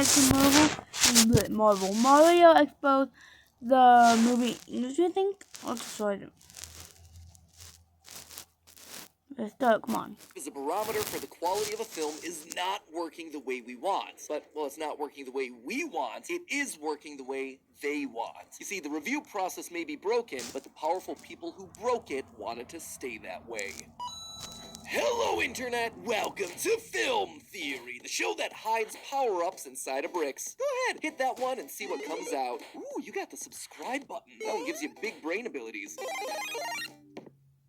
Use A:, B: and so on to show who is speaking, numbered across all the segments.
A: next Marvel. Mario exposed the movie industry, I think. I'll just try it. Let's start, come on.
B: As a barometer for the quality of a film is not working the way we want. But, well, it's not working the way we want. It is working the way they want. You see, the review process may be broken, but the powerful people who broke it wanted to stay that way. Hello, Internet! Welcome to Film Theory, the show that hides power-ups inside of bricks. Go ahead, hit that one and see what comes out. Ooh, you got the subscribe button. That one gives you big brain abilities.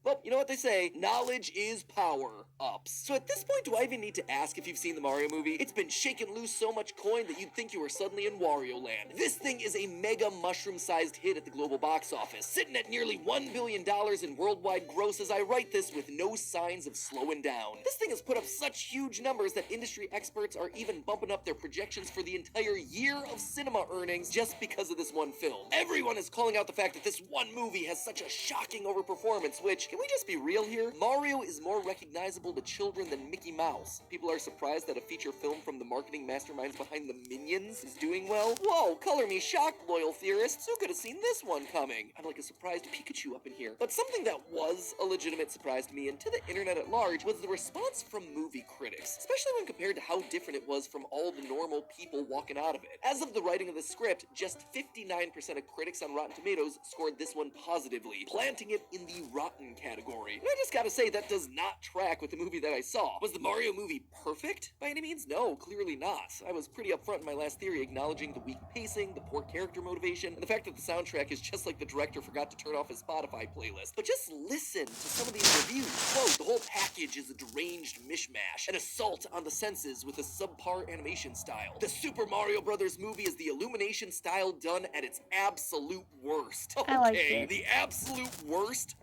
B: Well, you know what they say, knowledge is power ups. So at this point, do I even need to ask if you've seen the Mario movie? It's been shaking loose so much coin that you'd think you were suddenly in Wario Land. This thing is a mega mushroom-sized hit at the global box office, sitting at nearly $1 billion in worldwide gross as I write this with no signs of slowing down. This thing has put up such huge numbers that industry experts are even bumping up their projections for the entire year of cinema earnings just because of this one film. Everyone is calling out the fact that this one movie has such a shocking overperformance, which, can we just be real here? Mario is more recognizable to children than Mickey Mouse. People are surprised that a feature film from the marketing masterminds behind the Minions is doing well. Whoa, color me shocked, loyal theorists. Who could have seen this one coming? I'm like a surprised Pikachu up in here. But something that was a legitimate surprise to me and to the internet at large was the response from movie critics, especially when compared to how different it was from all the normal people walking out of it. As of the writing of the script, just 59% of critics on Rotten Tomatoes scored this one positively, planting it in the rotten category. And I just gotta say, that does not track with the movie that I saw. Was the Mario movie perfect? By any means, no, clearly not. I was pretty upfront in my last theory, acknowledging the weak pacing, the poor character motivation, and the fact that the soundtrack is just like the director forgot to turn off his Spotify playlist. But just listen to some of these reviews. Quote, the whole package is a deranged mishmash, an assault on the senses with a subpar animation style. The Super Mario Brothers movie is the Illumination style done at its absolute worst. Okay,
A: I like it.
B: the absolute worst?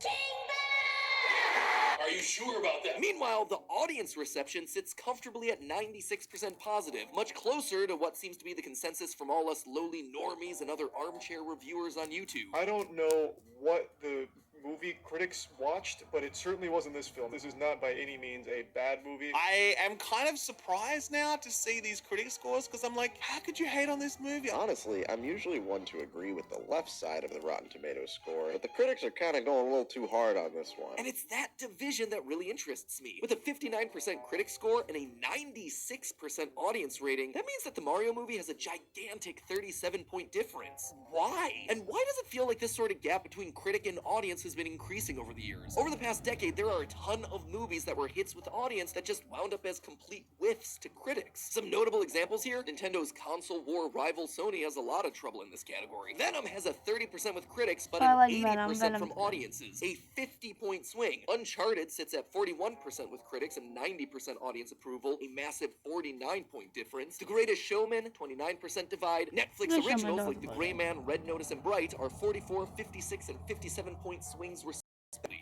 B: Are you sure about that? Meanwhile, the audience reception sits comfortably at 96% positive, much closer to what seems to be the consensus from all us lowly normies and other armchair reviewers on YouTube.
C: I don't know what the movie critics watched, but it certainly wasn't this film. This is not by any means a bad movie.
D: I am kind of surprised now to see these critic scores because I'm like, how could you hate on this movie?
E: Honestly, I'm usually one to agree with the left side of the Rotten Tomatoes score, but the critics are kind of going a little too hard on this one.
B: And it's that division that really interests me. With a 59% critic score and a 96% audience rating, that means that the Mario movie has a gigantic 37-point difference. Why? And why does it feel like this sort of gap between critic and audience has been increasing over the years? Over the past decade, there are a ton of movies that were hits with the audience that just wound up as complete whiffs to critics. Some notable examples here: Nintendo's console war rival Sony has a lot of trouble in this category. Venom has a 30% with critics, but an 80% from audiences. A 50-point swing. Uncharted sits at 41% with critics and 90% audience approval, a massive 49-point difference. The Greatest Showman, 29% divide. Netflix originals like The Gray Man, Red Notice, and Bright are 44, 56, and 57-point swings respectively.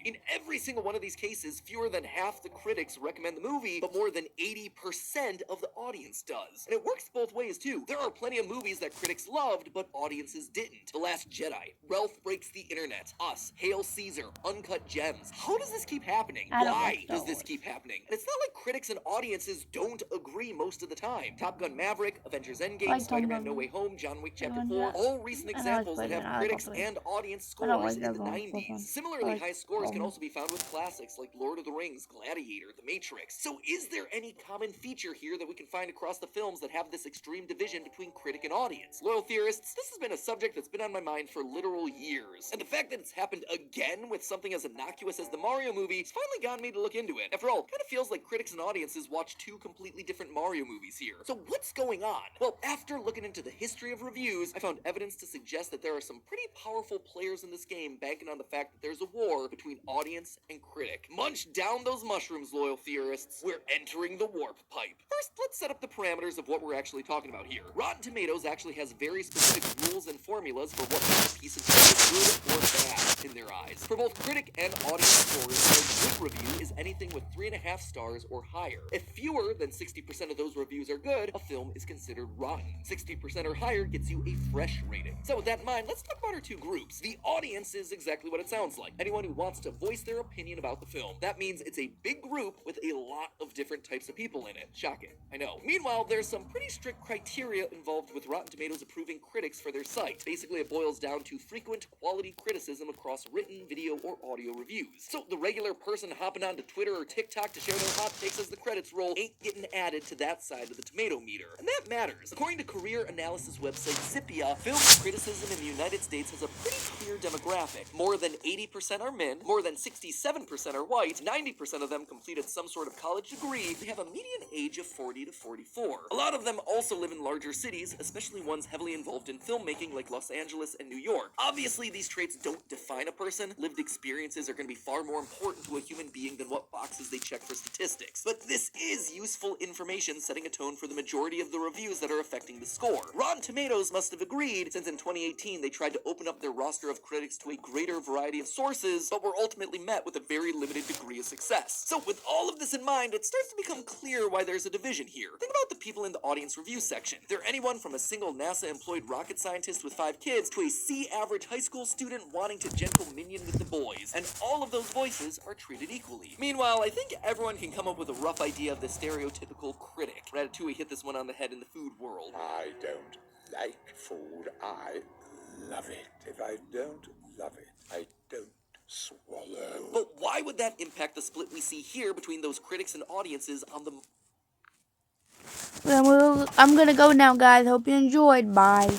B: In every single one of these cases, fewer than half the critics recommend the movie, but more than 80% of the audience does. And it works both ways too. There are plenty of movies that critics loved, but audiences didn't. The Last Jedi, Ralph Breaks the Internet, Us, Hail Caesar, Uncut Gems. How does this keep happening? Why does this keep happening? And it's not like critics and audiences don't agree most of the time. Top Gun Maverick, Avengers Endgame, Spider-Man No Way Home, John Wick Chapter 4, all recent examples that have critics and audience scores in the 90s. Similarly, high scores can also be found with classics like Lord of the Rings, Gladiator, The Matrix. So is there any common feature here that we can find across the films that have this extreme division between critic and audience? Loyal theorists, this has been a subject that's been on my mind for literal years. And the fact that it's happened again with something as innocuous as the Mario movie has finally gotten me to look into it. After all, it kind of feels like critics and audiences watch two completely different Mario movies here. So what's going on? Well, after looking into the history of reviews, I found evidence to suggest that there are some pretty powerful players in this game banking on the fact that there's a war between audience and critic. Munch down those mushrooms, loyal theorists. We're entering the warp pipe. First, let's set up the parameters of what we're actually talking about here. Rotten Tomatoes actually has very specific rules and formulas for what makes a piece of good or bad in their eyes. For both critic and audience scores, a good review is anything with 3.5 stars or higher. If fewer than 60% of those reviews are good, a film is considered rotten. 60% or higher gets you a fresh rating. So with that in mind, let's talk about our two groups. The audience is exactly what it sounds like. Anyone who wants to to voice their opinion about the film. That means it's a big group with a lot of different types of people in it. Shocking, I know. Meanwhile, there's some pretty strict criteria involved with Rotten Tomatoes approving critics for their site. Basically, it boils down to frequent quality criticism across written, video, or audio reviews. So the regular person hopping onto Twitter or TikTok to share their hot takes as the credits roll ain't getting added to that side of the tomato meter. And that matters. According to career analysis website Scipia, film criticism in the United States has a pretty clear demographic. More than 80% are men, more than 67% are white, 90% of them completed some sort of college degree, they have a median age of 40 to 44. A lot of them also live in larger cities, especially ones heavily involved in filmmaking like Los Angeles and New York. Obviously, these traits don't define a person. Lived experiences are going to be far more important to a human being than what boxes they check for statistics. But this is useful information setting a tone for the majority of the reviews that are affecting the score. Rotten Tomatoes must have agreed, since in 2018 they tried to open up their roster of critics to a greater variety of sources, but were ultimately met with a very limited degree of success. So with all of this in mind, it starts to become clear why there's a division here. Think about the people in the audience review section. They're anyone from a single NASA-employed rocket scientist with 5 kids to a C-average high school student wanting to gentle minion with the boys, and all of those voices are treated equally. Meanwhile, I think everyone can come up with a rough idea of the stereotypical critic. Ratatouille hit this one on the head in the food world.
F: I don't like food. I love it. If I don't love it, I don't swallow.
B: But why would that impact the split we see here between those critics and audiences on the...
A: I'm gonna go now, guys. Hope you enjoyed. Bye.